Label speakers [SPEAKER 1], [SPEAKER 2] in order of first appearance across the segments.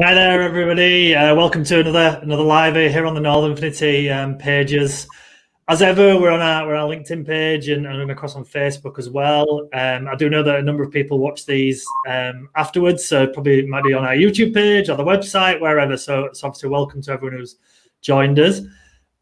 [SPEAKER 1] Hi there, everybody. Welcome to another live here on the Northern Affinity pages. As ever, we're on our LinkedIn page and across on Facebook as well. I do know that a number of people watch these afterwards, so probably might be on our YouTube page or the website, wherever. So it's obviously welcome to everyone who's joined us.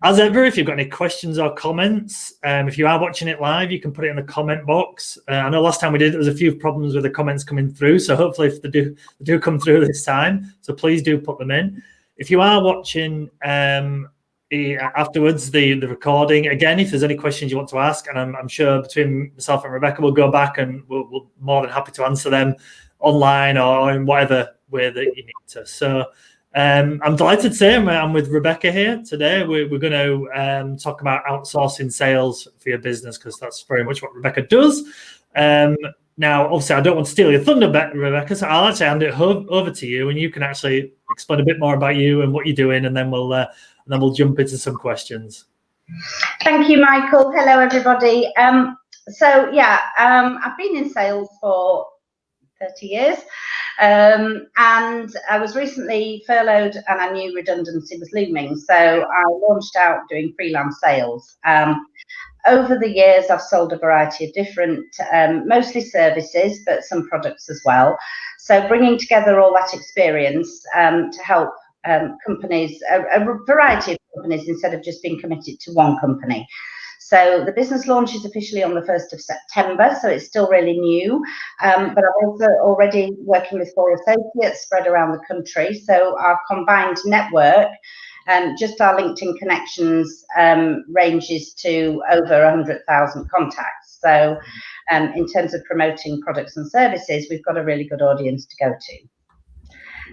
[SPEAKER 1] As ever, if you've got any questions or comments, if you are watching it live, you can put it in the comment box. I know last time we did, there was a few problems with the comments coming through, so hopefully if they do come through this time, so please do put them in. If you are watching afterwards the recording, again, if there's any questions you want to ask, and I'm sure between myself and Rebecca, we'll go back and we'll more than happy to answer them online or in whatever way that you need to. So I'm delighted to say I'm with Rebecca here today. We're going to talk about outsourcing sales for your business, because that's very much what Rebecca does. Now, obviously, I don't want to steal your thunder, Rebecca, so I'll actually hand it over to you, and you can actually explain a bit more about you and what you're doing, and then we'll jump into some questions.
[SPEAKER 2] Thank you, Michael. Hello, everybody. I've been in sales for 30 years. And I was recently furloughed and I knew redundancy was looming. So I launched out doing freelance sales. Over the years, I've sold a variety of different, mostly services, but some products as well. So bringing together all that experience to help companies, a variety of companies, instead of just being committed to one company. So the business launches officially on the 1st of September, so it's still really new. But I'm also already working with 4 associates spread around the country. So our combined network, just our LinkedIn connections, ranges to over 100,000 contacts. So in terms of promoting products and services, we've got a really good audience to go to.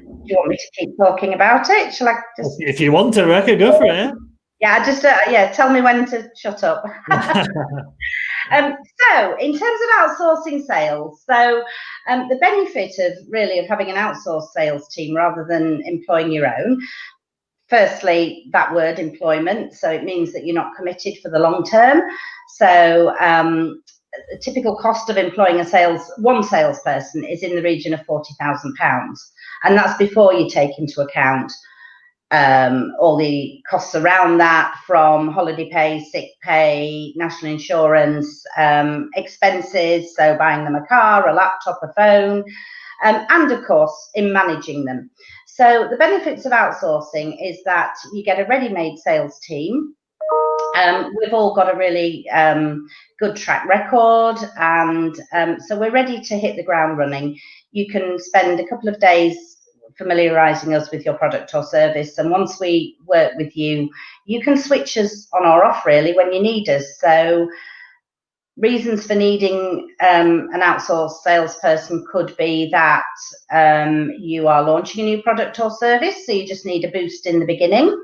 [SPEAKER 2] Do you want me to keep talking about it? Shall I just...
[SPEAKER 1] If you want to, Rebecca, go for it.
[SPEAKER 2] Yeah, just tell me when to shut up. So in terms of outsourcing sales, the benefit of having an outsourced sales team rather than employing your own, firstly, that word employment, so it means that you're not committed for the long term. So the typical cost of employing one salesperson is in the region of £40,000, and that's before you take into account all the costs around that, from holiday pay, sick pay, national insurance, expenses, so buying them a car, a laptop, a phone, and of course in managing them. So the benefits of outsourcing is that you get a ready-made sales team. We've all got a really good track record, and so we're ready to hit the ground running. You can spend a couple of days familiarizing us with your product or service, and once we work with you, you can switch us on or off really when you need us. So reasons for needing an outsourced salesperson could be that you are launching a new product or service, so you just need a boost in the beginning.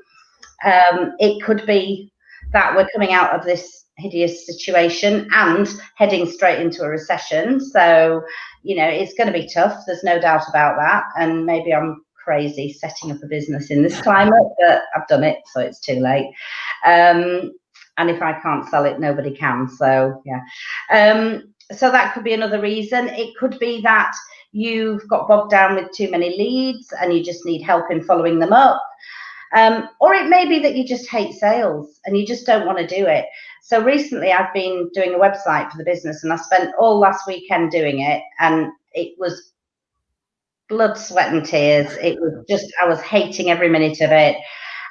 [SPEAKER 2] It could be that we're coming out of this hideous situation and heading straight into a recession. So, it's going to be tough. There's no doubt about that. And maybe I'm crazy setting up a business in this climate, but I've done it, so it's too late. And if I can't sell it, nobody can. So, yeah. So that could be another reason. It could be that you've got bogged down with too many leads and you just need help in following them up. Or it may be that you just hate sales and you just don't want to do it. So recently I've been doing a website for the business, and I spent all last weekend doing it, and it was blood, sweat and tears. It was just, I was hating every minute of it.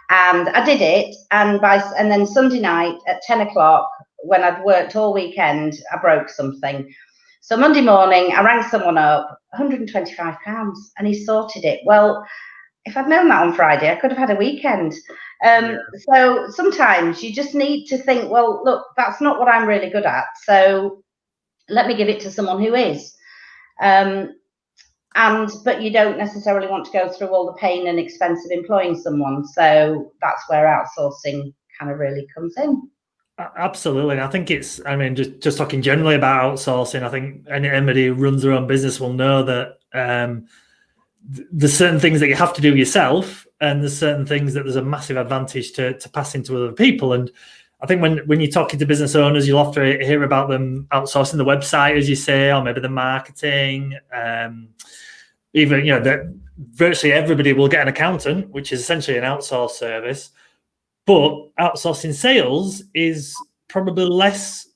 [SPEAKER 2] And I did it, and then Sunday night at 10 o'clock, when I'd worked all weekend, I broke something. So Monday morning, I rang someone up, £125, and he sorted it. Well, if I'd known that on Friday, I could have had a weekend. So sometimes you just need to think, well, look, that's not what I'm really good at, so let me give it to someone who is. But you don't necessarily want to go through all the pain and expense of employing someone. So that's where outsourcing kind of really comes in.
[SPEAKER 1] Absolutely. And I think just talking generally about outsourcing, I think anybody who runs their own business will know that there's certain things that you have to do yourself, and there's certain things that there's a massive advantage to passing to other people. And I think when you're talking to business owners, you'll often hear about them outsourcing the website, as you say, or maybe the marketing, even virtually everybody will get an accountant, which is essentially an outsourced service. But outsourcing sales is probably less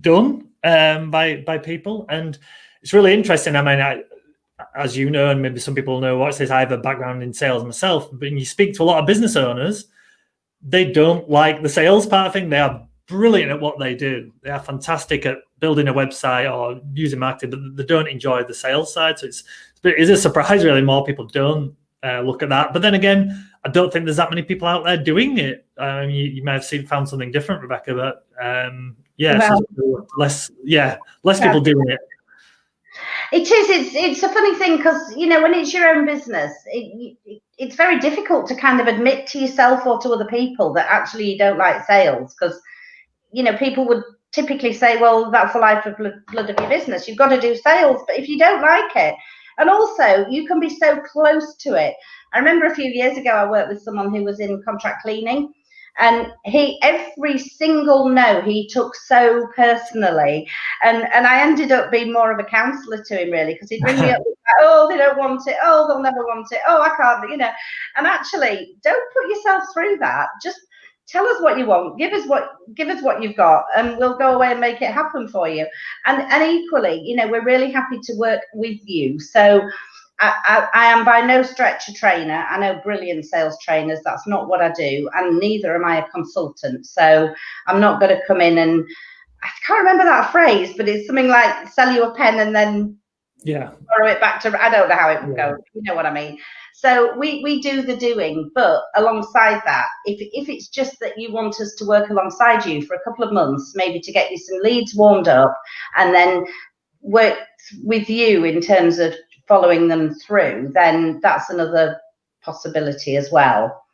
[SPEAKER 1] done by people, and it's really interesting. I mean, as you know, and maybe some people know, watch this, I have a background in sales myself. But when you speak to a lot of business owners, they don't like the sales part of thing. They are brilliant at what they do. They are fantastic at building a website or using marketing, but they don't enjoy the sales side. So it's a surprise, really. More people don't look at that. But then again, I don't think there's that many people out there doing it. You may have found something different, Rebecca, but less people doing it.
[SPEAKER 2] It is. It's a funny thing because, you know, when it's your own business, it's very difficult to kind of admit to yourself or to other people that actually you don't like sales, because, you know, people would typically say, well, that's the life of blood of your business. You've got to do sales. But if you don't like it, and also you can be so close to it. I remember a few years ago, I worked with someone who was in contract cleaning, and every single no he took so personally, and I ended up being more of a counsellor to him, really, because he'd ring me up with, oh, they don't want it, oh, they'll never want it, oh, I can't, you know. And actually, don't put yourself through that. Just tell us what you want, give us what you've got, and we'll go away and make it happen for you. And equally, you know, we're really happy to work with you. So I am by no stretch a trainer. I know brilliant sales trainers. That's not what I do, and neither am I a consultant. So I'm not going to come in and, I can't remember that phrase, but it's something like sell you a pen and then borrow it back to, I don't know how it would go. You know what I mean? So we do the doing, but alongside that, if it's just that you want us to work alongside you for a couple of months, maybe to get you some leads warmed up, and then work with you in terms of following them through, then that's another possibility as well.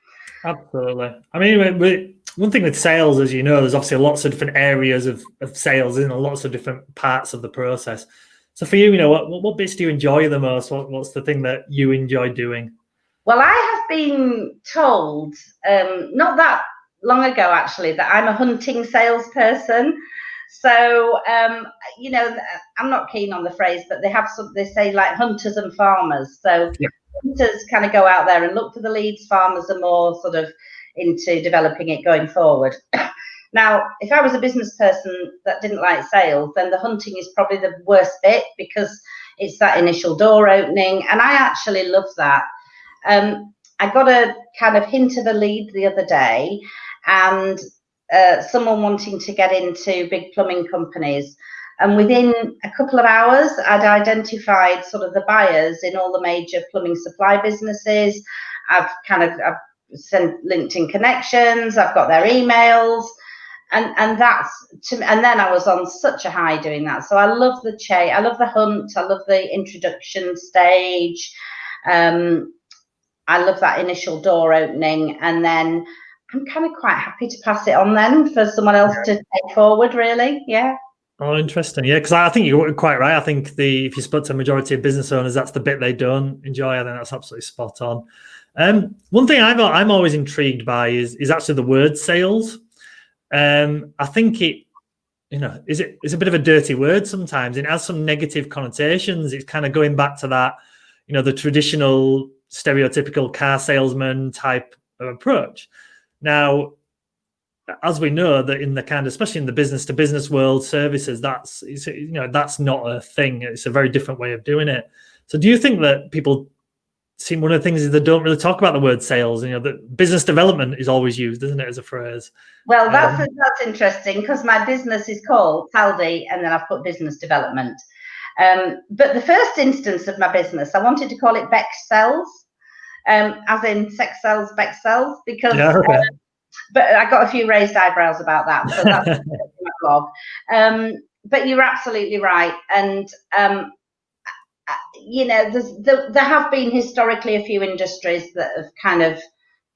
[SPEAKER 1] Absolutely. I mean, one thing with sales, as you know, there's obviously lots of different areas of sales, and lots of different parts of the process. So for you, you know, what bits do you enjoy the most? What's the thing that you enjoy doing?
[SPEAKER 2] Well, I have been told not that long ago, actually, that I'm a hunting salesperson. So, you know, I'm not keen on the phrase, but they say like hunters and farmers. So hunters kind of go out there and look for the leads. Farmers are more sort of into developing it going forward. Now, if I was a business person that didn't like sales, then the hunting is probably the worst bit, because it's that initial door opening. And I actually love that. I got a kind of hint of a lead the other day, and someone wanting to get into big plumbing companies. And within a couple of hours, I'd identified sort of the buyers in all the major plumbing supply businesses. I've sent LinkedIn connections. I've got their emails. And then I was on such a high doing that. So I love the chase. I love the hunt. I love the introduction stage. I love that initial door opening, and then I'm kind of quite happy to pass it on then for someone else to take forward, really. Yeah.
[SPEAKER 1] Oh, interesting. Yeah, because I think you're quite right. I think if you spoke to a majority of business owners, that's the bit they don't enjoy. I think that's absolutely spot on. One thing I'm always intrigued by is actually the word sales. I think it's a bit of a dirty word sometimes. It has some negative connotations. It's kind of going back to that, you know, the traditional stereotypical car salesman type of approach. Now, as we know, that in the kind of, especially in the business to business world, services, that's not a thing. It's a very different way of doing it. So do you think that people see, one of the things is they don't really talk about the word sales? You know, that business development is always used, isn't it, as a phrase?
[SPEAKER 2] Well, that's interesting, because my business is called Taldi, and then I've put business development. But the first instance of my business, I wanted to call it Beck Sells, as in sex sells, Beck sells, because but I got a few raised eyebrows about that. So that's my blog. But you're absolutely right. And, you know, there have been historically a few industries that have kind of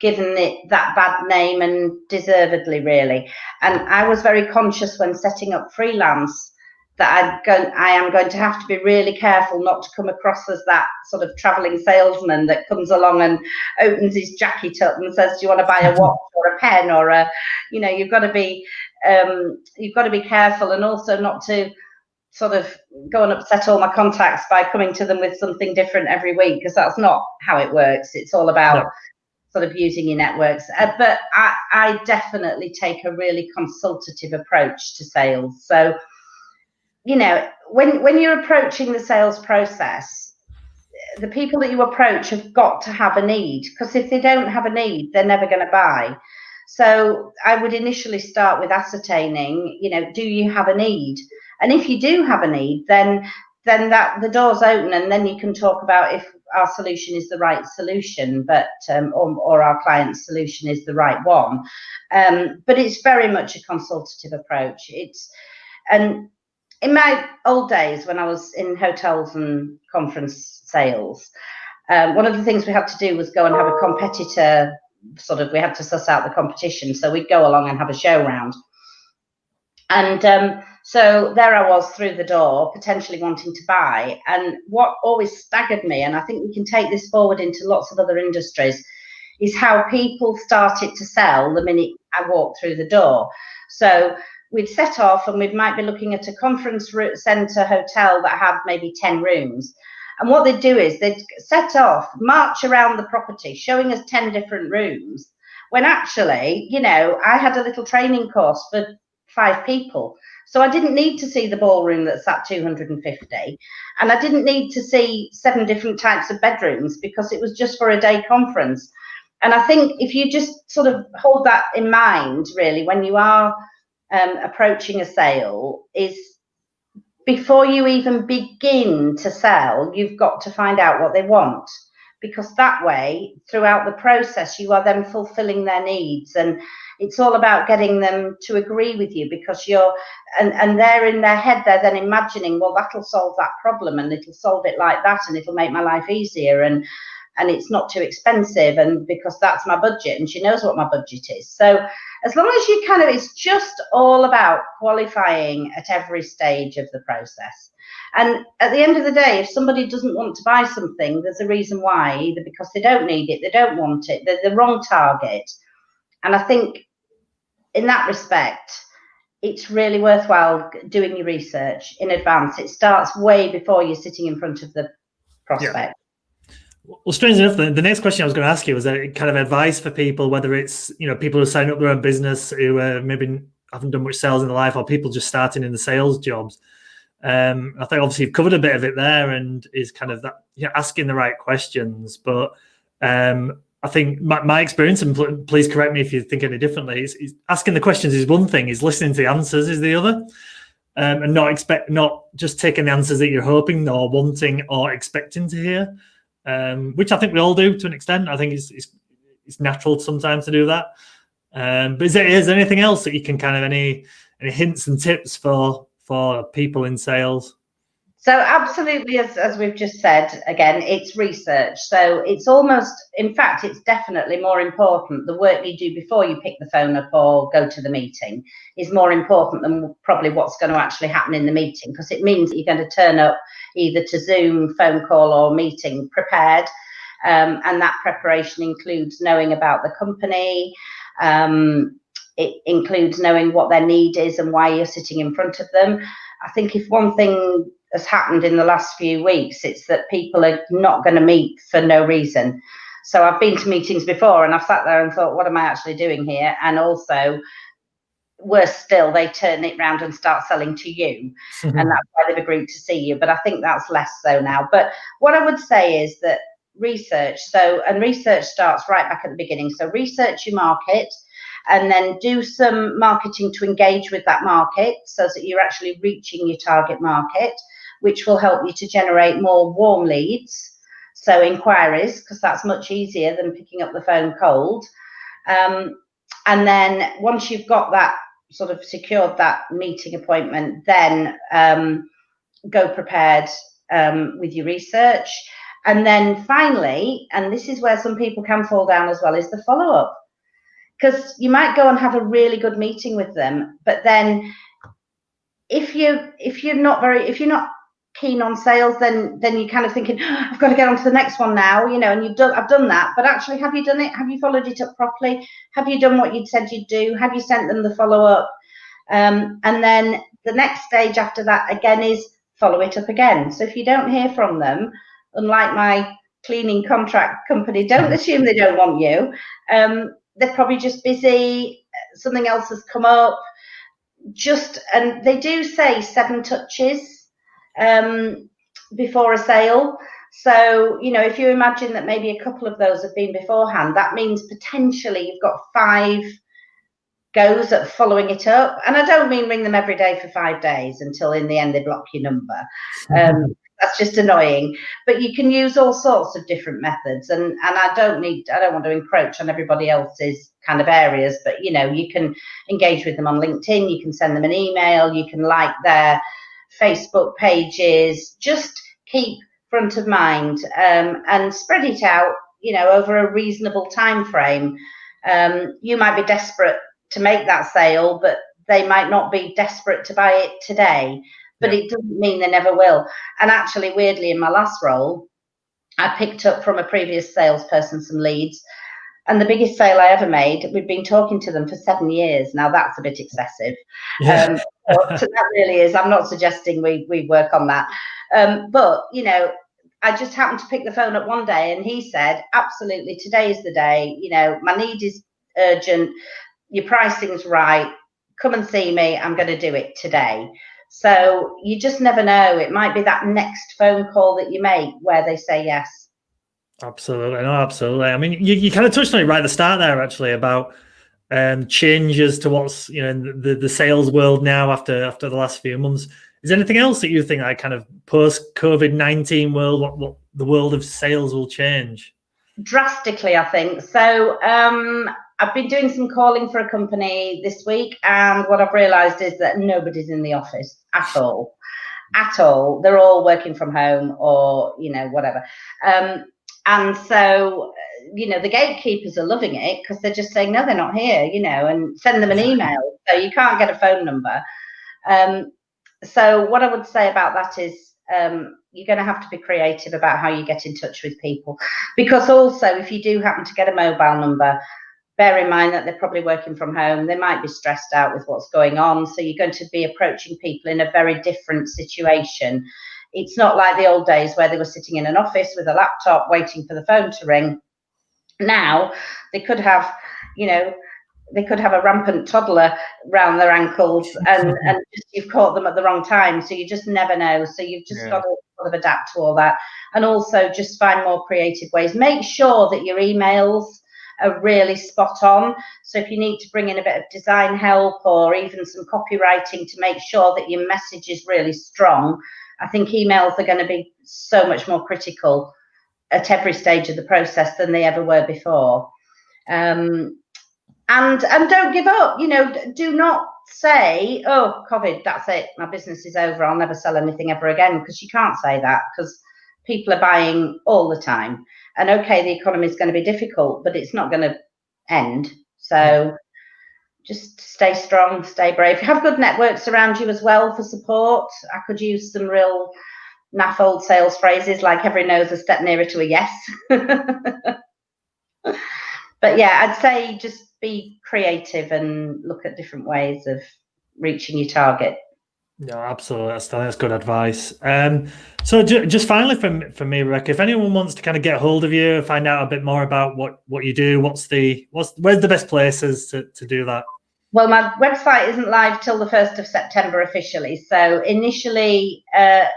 [SPEAKER 2] given it that bad name, and deservedly, really. And I was very conscious when setting up freelance that I am going to have to be really careful not to come across as that sort of traveling salesman that comes along and opens his jacket up and says, do you want to buy a watch or a pen or a, you know, you've got to be careful, and also not to sort of go and upset all my contacts by coming to them with something different every week, because that's not how it works. It's all about sort of using your networks. But I definitely take a really consultative approach to sales. So, you know, when you're approaching the sales process, the people that you approach have got to have a need, because if they don't have a need, they're never going to buy. So I would initially start with ascertaining, you know, do you have a need? And if you do have a need, then that the door's open, and then you can talk about if our solution is the right solution, but or our client's solution is the right one. But it's very much a consultative approach. And in my old days, when I was in hotels and conference sales, one of the things we had to do was go and have a competitor, we had to suss out the competition. So we'd go along and have a show round. And so there I was through the door, potentially wanting to buy. And what always staggered me, and I think we can take this forward into lots of other industries, is how people started to sell the minute I walked through the door. So we'd set off and we might be looking at a conference centre hotel that had maybe 10 rooms. And what they'd do is they'd set off, march around the property, showing us 10 different rooms, when actually, you know, I had a little training course for 5 people. So I didn't need to see the ballroom that sat 250. And I didn't need to see 7 different types of bedrooms, because it was just for a day conference. And I think if you just sort of hold that in mind, really, when you are approaching a sale, is before you even begin to sell, you've got to find out what they want, because that way, throughout the process, you are then fulfilling their needs. And it's all about getting them to agree with you, because and they're in their head, they're then imagining, well, that'll solve that problem, and it'll solve it like that, and it'll make my life easier, and it's not too expensive, and because that's my budget, and she knows what my budget is. So as long as you it's just all about qualifying at every stage of the process. And at the end of the day, if somebody doesn't want to buy something, there's a reason why, either because they don't need it, they don't want it, they're the wrong target. And I think in that respect, it's really worthwhile doing your research in advance. It starts way before you're sitting in front of the prospect.
[SPEAKER 1] Yeah. Well, strange enough, the next question I was going to ask you was kind of advice for people, whether it's, you know, people who sign up their own business, who maybe haven't done much sales in their life, or people just starting in the sales jobs. I think obviously you've covered a bit of it there, and is kind of that, you know, asking the right questions. But I think my experience, and please correct me if you think any differently, is asking the questions is one thing, is listening to the answers is the other. And not just taking the answers that you're hoping or wanting or expecting to hear. Which I think we all do to an extent. I think it's natural sometimes to do that. But is there anything else that you can kind of any hints and tips for people in sales?
[SPEAKER 2] So absolutely, as we've just said, again, it's research. So it's almost, in fact, it's definitely more important. The work you do before you pick the phone up or go to the meeting is more important than probably what's going to actually happen in the meeting, because it means that you're going to turn up either to Zoom, phone call, or meeting prepared. And that preparation includes knowing about the company. It includes knowing what their need is and why you're sitting in front of them. I think if one thing has happened in the last few weeks, it's that people are not going to meet for no reason. So I've been to meetings before and I've sat there and thought, what am I actually doing here? And also, worse still, they turn it around and start selling to you. And that's why they've agreed to see you. But I think that's less so now. But what I would say is that research starts right back at the beginning. So research your market, and then do some marketing to engage with that market so that you're actually reaching your target market, which will help you to generate more warm leads, so inquiries, because that's much easier than picking up the phone cold. And then once you've got that sort of secured that meeting appointment, then go prepared with your research. And then finally, and this is where some people can fall down as well, is the follow-up. Because you might go and have a really good meeting with them, but then if you're not keen on sales, then you're kind of thinking, oh, I've got to get on to the next one now, you know, and I've done that, but actually, have you done it? Have you followed it up properly? Have you done what you'd said you'd do? Have you sent them the follow-up? And then the next stage after that again is follow it up again. So if you don't hear from them, unlike my cleaning contract company, don't assume they don't want you. They're probably just busy. Something else has come up. And they do say 7 touches before a sale. So, if you imagine that maybe a couple of those have been beforehand, that means potentially you've got 5 goes at following it up. And I don't mean ring them every day for 5 days until in the end they block your number. That's just annoying. But you can use all sorts of different methods, and I don't want to encroach on everybody else's kind of areas, but you can engage with them on LinkedIn, you can send them an email, you can like their Facebook pages, just keep front of mind, and spread it out, over a reasonable time frame. You might be desperate to make that sale, but they might not be desperate to buy it today. But it doesn't mean they never will. And actually, weirdly, in my last role, I picked up from a previous salesperson some leads. And the biggest sale I ever made, we'd been talking to them for 7 years. Now, that's a bit excessive.
[SPEAKER 1] Yeah.
[SPEAKER 2] But that really is. I'm not suggesting we work on that. But, I just happened to pick the phone up one day and he said, absolutely, today is the day. My need is urgent. Your pricing's right. Come and see me. I'm going to do it today. So you just never know. It might be that next phone call that you make where they say yes.
[SPEAKER 1] Absolutely. No, absolutely. I mean, you kind of touched on it right at the start there, actually, about changes to what's, in the sales world now after the last few months. Is there anything else that you think, like, kind of post-COVID-19 world, what the world of sales will change?
[SPEAKER 2] Drastically, I think. So I've been doing some calling for a company this week, and what I've realised is that nobody's in the office at all. They're all working from home or, whatever. And so, the gatekeepers are loving it because they're just saying, no, they're not here, and send them an email. So you can't get a phone number. So what I would say about that is you're going to have to be creative about how you get in touch with people. Because also, if you do happen to get a mobile number, bear in mind that they're probably working from home. They might be stressed out with what's going on. So you're going to be approaching people in a very different situation. It's not like the old days where they were sitting in an office with a laptop waiting for the phone to ring. Now they could have, a rampant toddler round their ankles and just, you've caught them at the wrong time. So you just never know. So you've just got to sort of adapt to all that. And also just find more creative ways. Make sure that your emails are really spot on. So if you need to bring in a bit of design help or even some copywriting to make sure that your message is really strong, I think emails are going to be so much more critical at every stage of the process than they ever were before. And don't give up. Do not say, oh, COVID, that's it, my business is over, I'll never sell anything ever again, because you can't say that, because people are buying all the time. And okay, the economy is going to be difficult, but it's not going to end. So just stay strong, stay brave. Have good networks around you as well for support. I could use some real naff old sales phrases like every no's a step nearer to a yes. But yeah, I'd say just be creative and look at different ways of reaching your target.
[SPEAKER 1] No, absolutely. That's good advice. So just finally from me, Rebecca, if anyone wants to kind of get hold of you, find out a bit more about what you do, where's the best places to do that?
[SPEAKER 2] Well, my website isn't live till the 1st of September officially. So initially,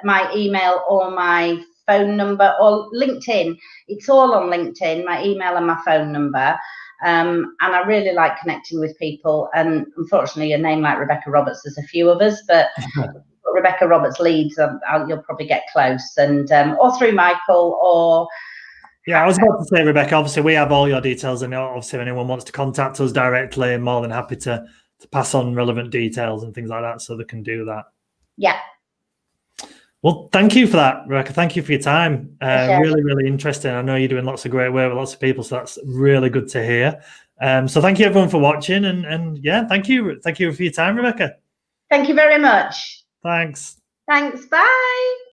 [SPEAKER 2] my email or my phone number or LinkedIn, it's all on LinkedIn, my email and my phone number. And I really like connecting with people. And unfortunately, a name like Rebecca Roberts, there's a few of us, but Rebecca Roberts leads, you'll probably get close. And or through Michael or...
[SPEAKER 1] Yeah, I was about to say, Rebecca, obviously we have all your details, and obviously if anyone wants to contact us directly, I'm more than happy to pass on relevant details and things like that so they can do that.
[SPEAKER 2] Yeah.
[SPEAKER 1] Well, thank you for that, Rebecca. Thank you for your time. Really, really interesting. I know you're doing lots of great work with lots of people, so that's really good to hear. So thank you everyone for watching, and yeah, thank you for your time, Rebecca.
[SPEAKER 2] Thank you very much.
[SPEAKER 1] Thanks.
[SPEAKER 2] Thanks. Bye.